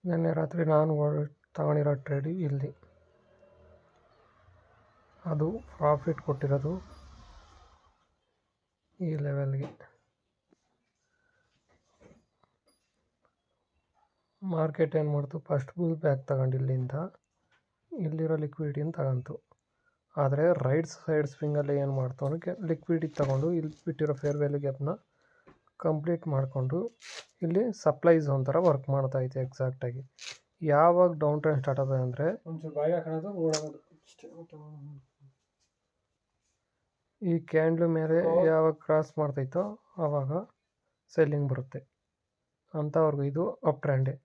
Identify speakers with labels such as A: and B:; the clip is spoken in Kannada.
A: ನಿನ್ನೆ ರಾತ್ರಿ ನಾನು ತಗೊಂಡಿರೋ ಟ್ರೇಡ್ ಇಲ್ಲಿ, ಅದು ಪ್ರಾಫಿಟ್ ಕೊಟ್ಟಿರೋದು ಈ ಲೆವೆಲ್ಗೆ. ಮಾರ್ಕೆಟ್ ಏನು ಮಾಡ್ತು, ಫಸ್ಟ್ ಬುಲ್ ಬ್ಯಾಕ್ ತಗೊಂಡು ಇಲ್ಲಿರೋ ಲಿಕ್ವಿಡಿಟಿನ ತಗೊಂತು. ಆದರೆ ರೈಟ್ ಸೈಡ್ ಸ್ವಿಂಗಲ್ಲಿ ಏನು ಮಾಡ್ತು ಅಂದರೆ ಲಿಕ್ವಿಡಿಟಿ ತಗೊಂಡು ಇಲ್ಲಿ ಬಿಟ್ಟಿರೋ ಫೇರ್ ವ್ಯಾಲ್ಯೂ ಗ್ಯಾಪ್ನ ಕಂಪ್ಲೀಟ್ ಮಾಡಿಕೊಂಡು ಇಲ್ಲಿ ಸಪ್ಲೈ ಝೋನ್ ಥರ ವರ್ಕ್ ಮಾಡ್ತಾಯಿತ್ತು ಎಕ್ಸಾಕ್ಟಾಗಿ. ಯಾವಾಗ ಡೌನ್ ಟ್ರೆಂಡ್ ಸ್ಟಾರ್ಟ್ ಆಗಿದೆ ಅಂದರೆ ಈ ಕ್ಯಾಂಡ್ಲ್ ಮೇಲೆ ಯಾವಾಗ ಕ್ರಾಸ್ ಮಾಡ್ತೈತೋ ಆವಾಗ ಸೆಲ್ಲಿಂಗ್ ಬರುತ್ತೆ ಅಂಥವ್ರಿಗೂ ಇದು ಅಪ್ ಟ್ರೆಂಡೇ.